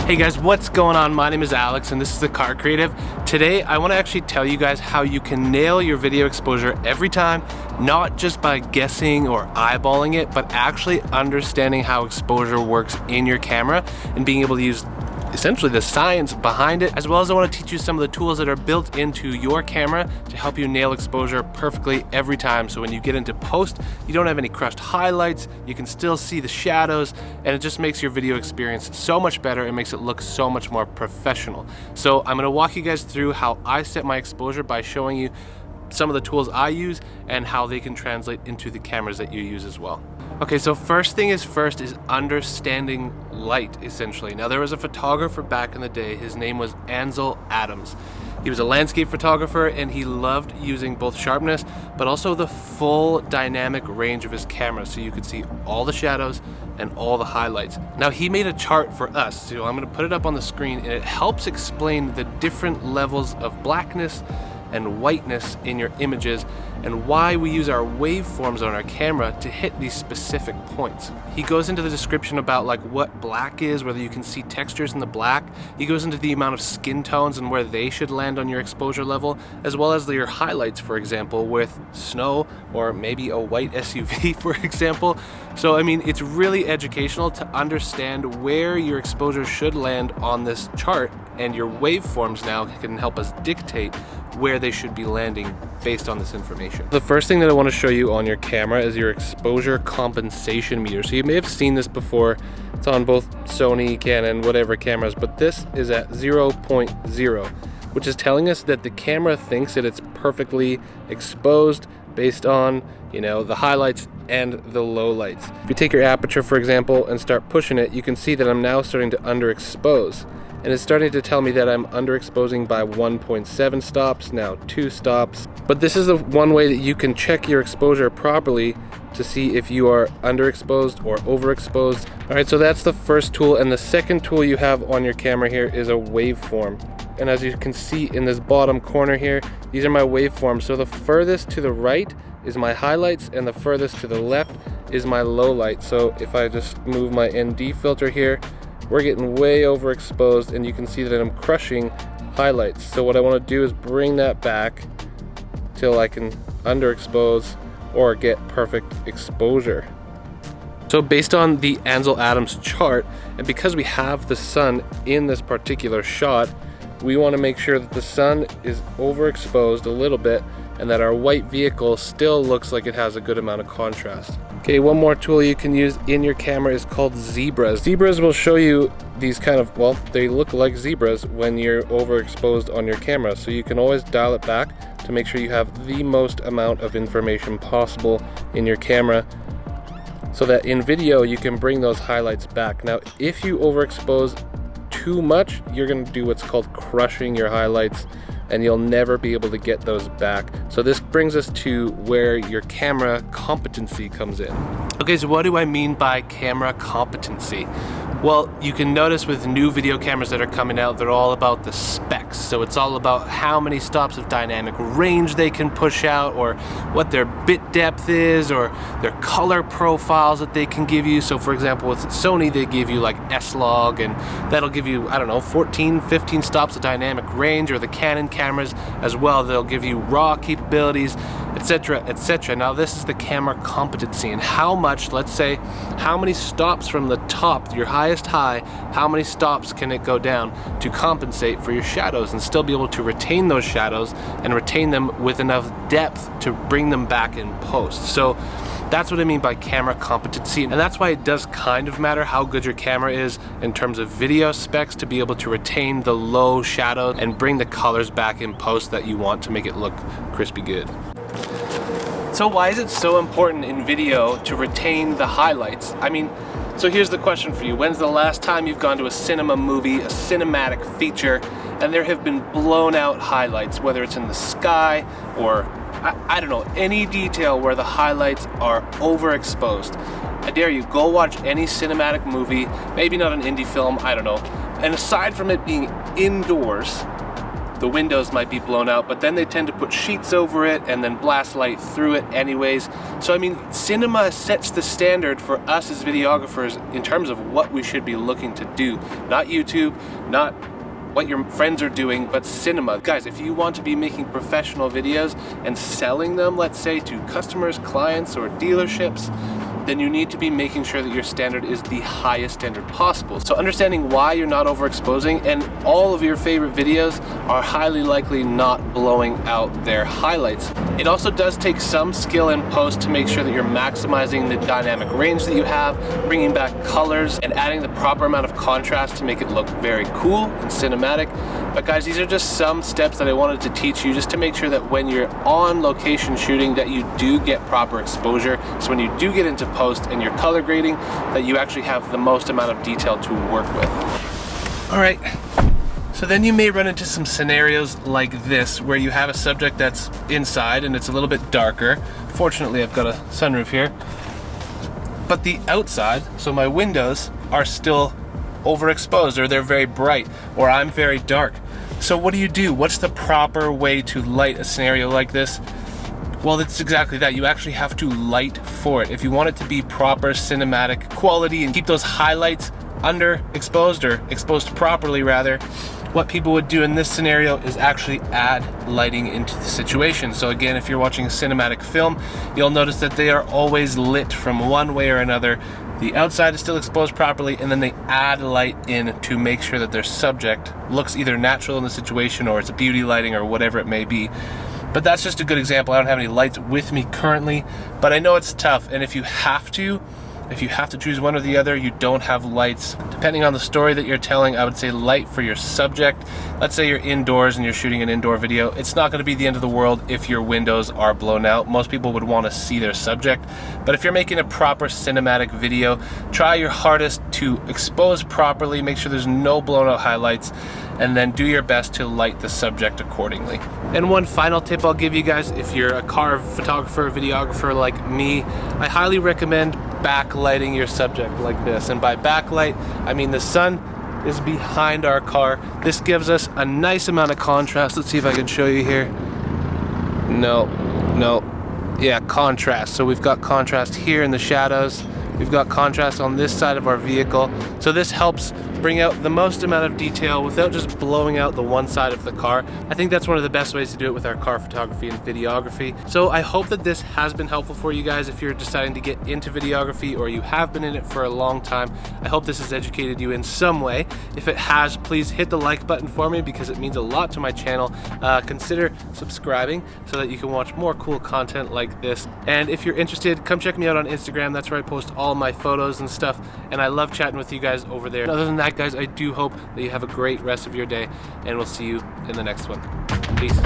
Hey guys, what's going on? My name is Alex and this is The Car Creative. Today I want to actually tell you guys how you can nail your video exposure every time, not just by guessing or eyeballing it, but actually understanding how exposure works in your camera and being able to use essentially the science behind it, as well as I want to teach you some of the tools that are built into your camera to help you nail exposure perfectly every time. So when you get into post, you don't have any crushed highlights, you can still see the shadows, and it just makes your video experience so much better and makes it look so much more professional. So I'm going to walk you guys through how I set my exposure by showing you some of the tools I use and how they can translate into the cameras that you use as well. Okay, so first thing is understanding light, essentially. Now, there was a photographer back in the day, his name was Ansel Adams. He was a landscape photographer and he loved using both sharpness, but also the full dynamic range of his camera, so you could see all the shadows and all the highlights. Now, he made a chart for us, so I'm gonna put it up on the screen, and it helps explain the different levels of blackness and whiteness in your images and why we use our waveforms on our camera to hit these specific points. He goes into the description about like what black is, whether you can see textures in the black. He goes into the amount of skin tones and where they should land on your exposure level, as well as your highlights, for example, with snow or maybe a white SUV, for example. So, I mean, it's really educational to understand where your exposure should land on this chart, and your waveforms now can help us dictate where they should be landing based on this information. The first thing that I want to show you on your camera is your exposure compensation meter. So you may have seen this before. It's on both Sony, Canon, whatever cameras, but this is at 0.0, which is telling us that the camera thinks that it's perfectly exposed based on, you know, the highlights and the lowlights. If you take your aperture, for example, and start pushing it, you can see that I'm now starting to underexpose. And it's starting to tell me that I'm underexposing by 1.7 stops, now 2 stops. But this is the one way that you can check your exposure properly to see if you are underexposed or overexposed. All right, so that's the first tool. And the second tool you have on your camera here is a waveform. And as you can see in this bottom corner here, these are my waveforms. So the furthest to the right is my highlights and the furthest to the left is my lowlights. So if I just move my ND filter here, we're getting way overexposed and you can see that I'm crushing highlights. So what I want to do is bring that back till I can underexpose or get perfect exposure. So based on the Ansel Adams chart, and because we have the sun in this particular shot, we want to make sure that the sun is overexposed a little bit and that our white vehicle still looks like it has a good amount of contrast. Okay, one more tool you can use in your camera is called zebras. Zebras will show you these kind of, well, they look like zebras when you're overexposed on your camera. So you can always dial it back to make sure you have the most amount of information possible in your camera, so that in video you can bring those highlights back. Now, if you overexpose too much, you're gonna do what's called crushing your highlights, and you'll never be able to get those back. So this brings us to where your camera competency comes in. Okay, so what do I mean by camera competency? Well, you can notice with new video cameras that are coming out, they're all about the specs. So it's all about how many stops of dynamic range they can push out, or what their bit depth is, or their color profiles that they can give you. So for example, with Sony, they give you like S-Log, and that'll give you, I don't know, 14, 15 stops of dynamic range, or the Canon cameras as well. They'll give you raw capabilities, etc., etc. Now this is the camera competency, and how much, let's say, how many stops from the top, your highest high, how many stops can it go down to compensate for your shadows and still be able to retain those shadows and retain them with enough depth to bring them back in post. So that's what I mean by camera competency, and that's why it does kind of matter how good your camera is in terms of video specs to be able to retain the low shadow and bring the colors back in post that you want to make it look crispy good. So why is it so important in video to retain the highlights? I mean, so here's the question for you. When's the last time you've gone to a cinema movie, a cinematic feature, and there have been blown out highlights, whether it's in the sky or, I don't know, any detail where the highlights are overexposed? I dare you, go watch any cinematic movie, maybe not an indie film, I don't know. And aside from it being indoors, the windows might be blown out, but then they tend to put sheets over it and then blast light through it anyways. So I mean, cinema sets the standard for us as videographers in terms of what we should be looking to do. Not YouTube, not what your friends are doing, but cinema. Guys, if you want to be making professional videos and selling them, let's say, to customers, clients, or dealerships, then you need to be making sure that your standard is the highest standard possible. So understanding why you're not overexposing, and all of your favorite videos are highly likely not blowing out their highlights. It also does take some skill in post to make sure that you're maximizing the dynamic range that you have, bringing back colors, and adding the proper amount of contrast to make it look very cool and cinematic. But guys, these are just some steps that I wanted to teach you just to make sure that when you're on location shooting that you do get proper exposure. So when you do get into post and you're color grading, that you actually have the most amount of detail to work with. All right, so then you may run into some scenarios like this where you have a subject that's inside and it's a little bit darker. Fortunately, I've got a sunroof here. But the outside, so my windows, are still overexposed, or they're very bright, or I'm very dark. So what do? What's the proper way to light a scenario like this? Well, it's exactly that. You actually have to light for it. If you want it to be proper cinematic quality and keep those highlights underexposed, or exposed properly rather, what people would do in this scenario is actually add lighting into the situation. So again, if you're watching a cinematic film, you'll notice that they are always lit from one way or another. The outside is still exposed properly, and then they add light in to make sure that their subject looks either natural in the situation, or it's a beauty lighting, or whatever it may be. But that's just a good example. I don't have any lights with me currently, but I know it's tough, and if you have to choose one or the other, you don't have lights. Depending on the story that you're telling, I would say light for your subject. Let's say you're indoors and you're shooting an indoor video. It's not going to be the end of the world if your windows are blown out. Most people would want to see their subject. But if you're making a proper cinematic video, try your hardest to expose properly, make sure there's no blown out highlights, and then do your best to light the subject accordingly. And one final tip I'll give you guys, if you're a car photographer or videographer like me, I highly recommend backlighting your subject like this. And by backlight, I mean the sun is behind our car. This gives us a nice amount of contrast. Let's see if I can show you here. No. Yeah, contrast. So we've got contrast here in the shadows. We've got contrast on this side of our vehicle. So this helps bring out the most amount of detail without just blowing out the one side of the car. I think that's one of the best ways to do it with our car photography and videography. So I hope that this has been helpful for you guys if you're deciding to get into videography, or you have been in it for a long time. I hope this has educated you in some way. If it has, please hit the like button for me because it means a lot to my channel. Consider subscribing so that you can watch more cool content like this. And if you're interested, come check me out on Instagram. That's where I post all my photos and stuff, and I love chatting with you guys over there. And other than that, guys, I do hope that you have a great rest of your day, and we'll see you in the next one. Peace.